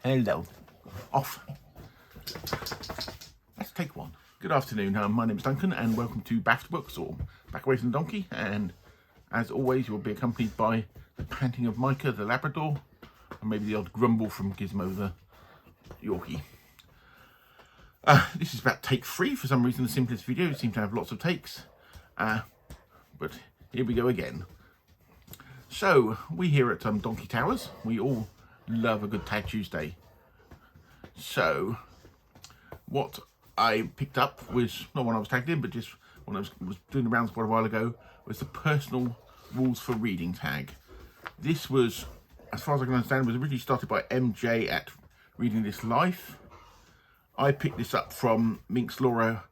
Hello. Off. Let's take one. Good afternoon. My name is Duncan and welcome to Back Books, or Back Away from the Donkey. And as always, you'll be accompanied by the panting of Micah, the Labrador, and maybe the odd grumble from Gizmo, the Yorkie. This is about take 3. For some reason, the simplest video seems to have lots of takes. But here we go again. So, we here at Donkey Towers, we all love a good Tag Tuesday. So, what I picked up was, not when I was tagged in, but just when I was doing the rounds quite a while ago, was the personal rules for reading tag. This was, as far as I can understand, was originally started by MJ at Reading This Life. I picked this up from Minx Laura,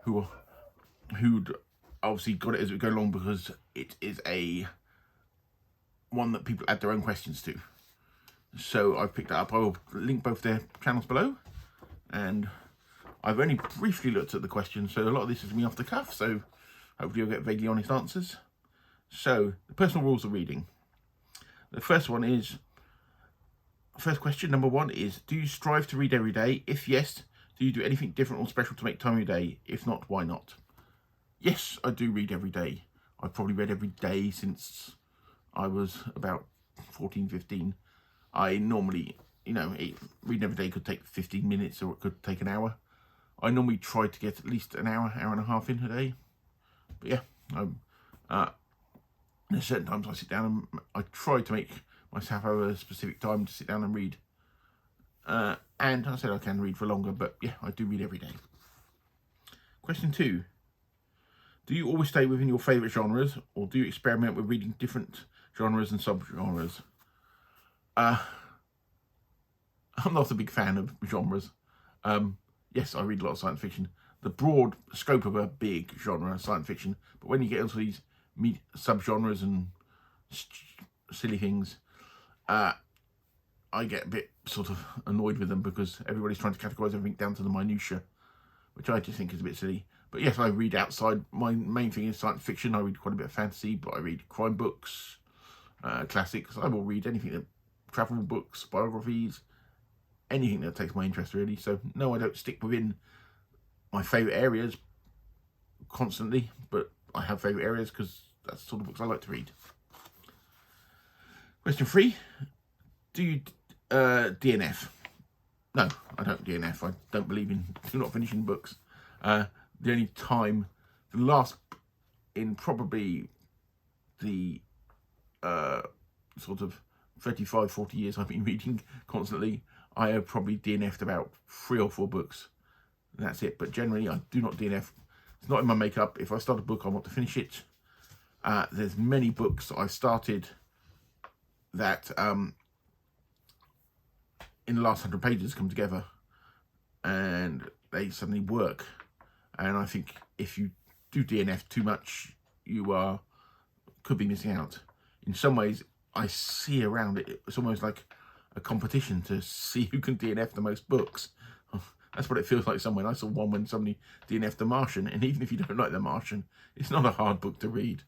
who'd obviously got it as we go along, because it is a one that people add their own questions to. So I've picked that up. I will link both their channels below, and I've only briefly looked at the questions, so a lot of this is me off the cuff, so hopefully you'll get vaguely honest answers. So, the personal rules of reading. The first question, number 1, is, do you strive to read every day? If yes, do you do anything different or special to make time of your day? If not, why not? Yes, I do read every day. I've probably read every day since I was about 14, 15. I normally, reading every day could take 15 minutes or it could take an hour. I normally try to get at least an hour, hour and a half in a day. But yeah, there's certain times I sit down and I try to make myself have a specific time to sit down and read. And I said I can read for longer, but yeah, I do read every day. Question 2. Do you always stay within your favourite genres, or do you experiment with reading different genres and sub-genres? I'm not a big fan of genres. Yes, I read a lot of science fiction. The broad scope of a big genre, science fiction, but when you get into these sub-genres and silly things, I get a bit sort of annoyed with them, because everybody's trying to categorise everything down to the minutiae, which I just think is a bit silly. But yes, I read outside. My main thing is science fiction. I read quite a bit of fantasy, but I read crime books, classics. I will read anything, travel books, biographies, anything that takes my interest, really. So no, I don't stick within my favourite areas constantly, but I have favourite areas because that's the sort of books I like to read. Question 3. Do you DNF? No, I don't DNF. I don't believe in not finishing books. The only time, the last, in probably the sort of 35, 40 years I've been reading constantly, I have probably DNF'd about 3 or 4 books. That's it. But generally, I do not DNF. It's not in my makeup. If I start a book, I want to finish it. There's many books I started that in the last 100 pages come together and they suddenly work. And I think if you do DNF too much, you could be missing out. In some ways, I see around it, it's almost like a competition to see who can DNF the most books. That's what it feels like somewhere. I saw one when somebody DNF'd The Martian, and even if you don't like The Martian, it's not a hard book to read.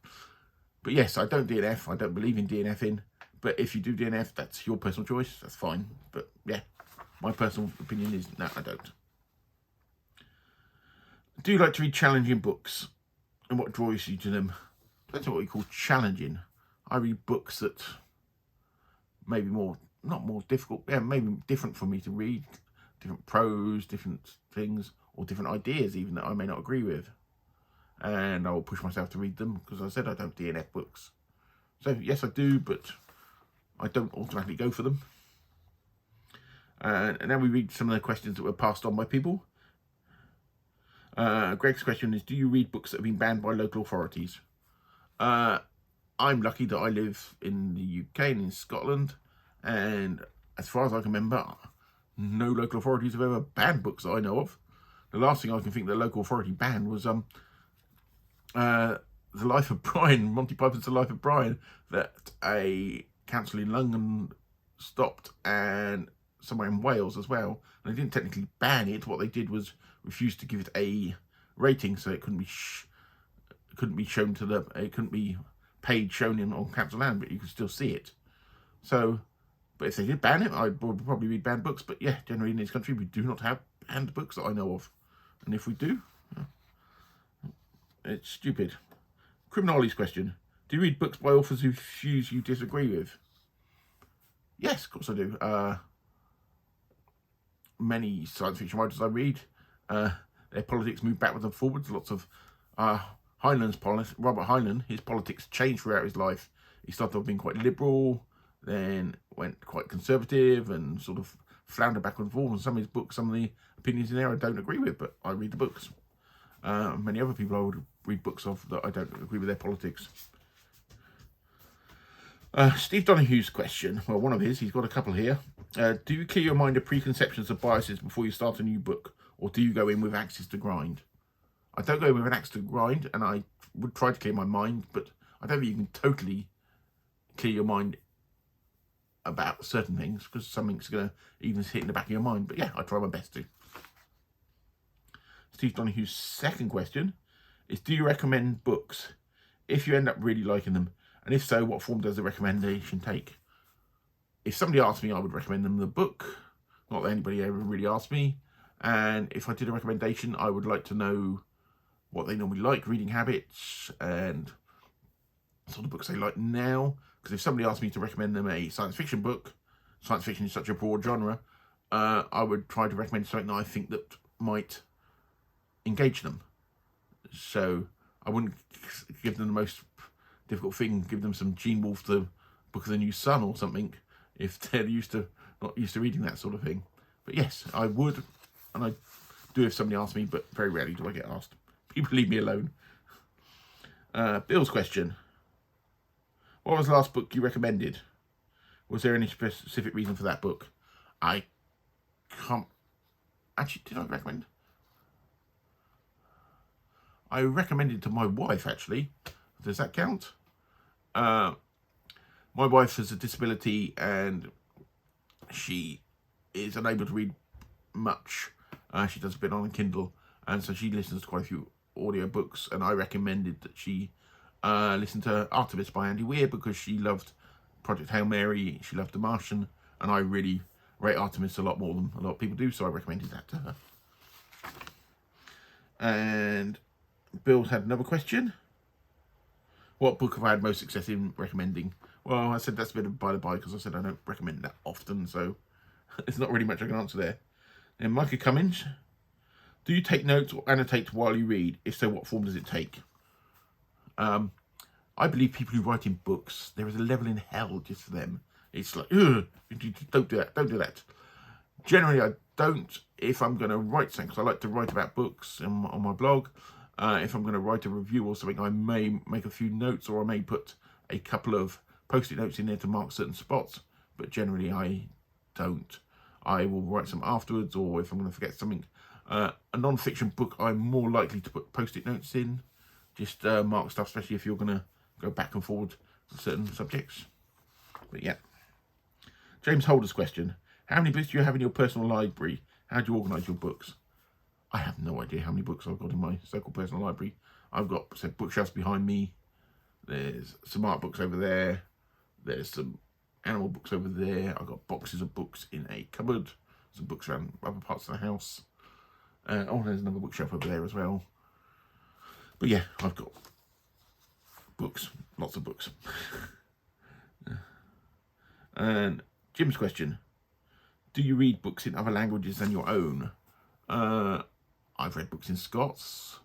But yes, I don't DNF. I don't believe in DNFing. But if you do DNF, that's your personal choice. That's fine. But yeah, my personal opinion is no, I don't. Do you like to read challenging books? And what draws you to them? That's what we call challenging. I read books that maybe not more difficult, yeah, maybe different for me to read. Different prose, different things, or different ideas even that I may not agree with. And I will push myself to read them, because I said I don't DNF books. So yes, I do, but I don't automatically go for them. And now we read some of the questions that were passed on by people. Greg's question is, do you read books that have been banned by local authorities? I'm lucky that I live in the UK and in Scotland, and as far as I can remember, no local authorities have ever banned books that I know of. The last thing I can think the local authority banned was The Life of Brian, Monty Python's The Life of Brian, that a council in London stopped, and somewhere in Wales as well. And they didn't technically ban it. What they did was refuse to give it a rating, so it couldn't be shown to it couldn't be paid shown in on council land, but you could still see it. So, But if they did ban it, I would probably read banned books. But yeah, generally in this country, we do not have banned books that I know of. And if we do, it's stupid. CriminOlly's question. Do you read books by authors whose views you disagree with? Yes, of course I do. Many science fiction writers I read, their politics move backwards and forwards. Lots of Heinlein's politics. Robert Heinlein, his politics changed throughout his life. He started off being quite liberal, then went quite conservative, and sort of floundered back and forth. And some of his books, some of the opinions in there I don't agree with, but I read the books. Many other people I would read books of that I don't agree with their politics. Steve Donoghue's question, well, one of his, he's got a couple here. Do you clear your mind of preconceptions or biases before you start a new book, or do you go in with axes to grind? I don't go in with an axe to grind, and I would try to clear my mind, but I don't think you can totally clear your mind about certain things, because something's going to even hit in the back of your mind. But yeah, I try my best to. Steve Donoghue's second question is, do you recommend books if you end up really liking them? And if so, what form does the recommendation take? If somebody asked me, I would recommend them the book. Not that anybody ever really asked me. And if I did a recommendation, I would like to know what they normally like, reading habits, and sort of books they like now. Because if somebody asked me to recommend them a science fiction book, science fiction is such a broad genre, I would try to recommend something that I think that might engage them. So I wouldn't give them the most difficult thing, give them some Gene Wolfe, the Book of the New Sun or something, if they're not used to reading that sort of thing. But yes, I would, and I do if somebody asks me, but very rarely do I get asked. People leave me alone. Bill's question. What was the last book you recommended? Was there any specific reason for that book? I can't... Actually, did I recommend? I recommended to my wife, actually. Does that count? My wife has a disability and she is unable to read much. She does a bit on a Kindle, and so she listens to quite a few audio books, and I recommended that she listen to Artemis by Andy Weir because she loved Project Hail Mary, she loved The Martian, and I really rate Artemis a lot more than a lot of people do, so I recommended that to her. And Bill had another question. What book have I had most success in recommending? Well, I said that's a bit of by the by because I said I don't recommend that often, so there's not really much I can answer there. And Micah Cummins, do you take notes or annotate while you read? If so, what form does it take? I believe people who write in books, there is a level in hell just for them. It's like, ugh, don't do that, don't do that. Generally, I don't if I'm going to write something, because I like to write about books on my blog. If I'm going to write a review or something, I may make a few notes, or I may put a couple of post-it notes in there to mark certain spots, but generally I don't. I will write some afterwards, or if I'm going to forget something. A non-fiction book, I'm more likely to put post-it notes in, just mark stuff, especially if you're going to go back and forward to certain subjects. But yeah. James Holder's question. How many books do you have in your personal library? How do you organise your books? I have no idea how many books I've got in my so-called personal library. I've got bookshelves behind me. There's some art books over there. There's some animal books over there. I've got boxes of books in a cupboard. Some books around other parts of the house. Oh, there's another bookshelf over there as well. But yeah, I've got books. Lots of books. And Jim's question. Do you read books in other languages than your own? I've read books in Scots.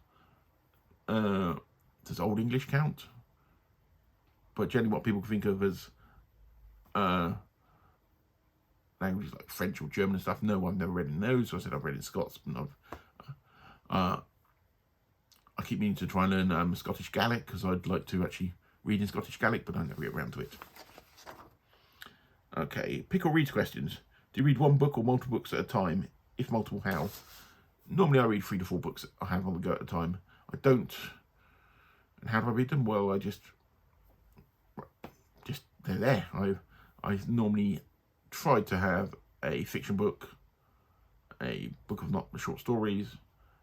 Does Old English count? But generally what people think of as languages like French or German and stuff, no, I've never read in those. So I said I've read in Scots, but I keep meaning to try and learn Scottish Gaelic, because I'd like to actually read in Scottish Gaelic, but I never get around to it. Okay, Pickle reads questions. Do you read one book or multiple books at a time? If multiple, how? Normally I read 3 to 4 books I have on the go at a time. I don't. And how do I read them? Well, I just they're there. I normally try to have a fiction book, a book of not short stories,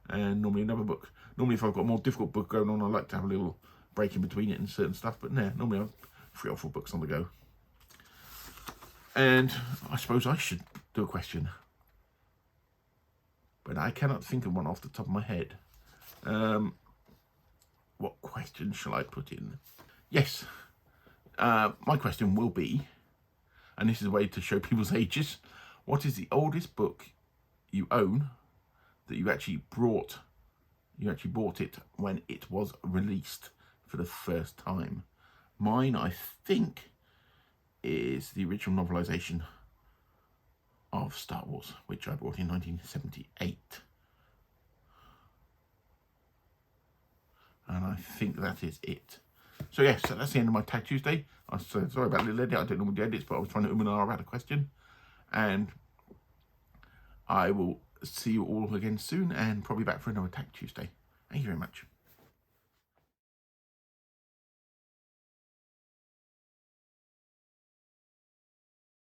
and normally another book. Normally if I've got a more difficult book going on, I like to have a little break in between it and certain stuff, but no, normally I have 3 or 4 books on the go. And I suppose I should do a question, but I cannot think of one off the top of my head. What question shall I put in? Yes, my question will be, and this is a way to show people's ages, what is the oldest book you own that you actually bought it when it was released for the first time? Mine, I think, is the original novelization of Star Wars, which I bought in 1978. And I think that is it. So yes, so that's the end of my Tag Tuesday. I'm sorry about the little edit. I don't know what the edits, but I was trying to and ahh about a question. And I will see you all again soon, and probably back for another Tag Tuesday. Thank you very much.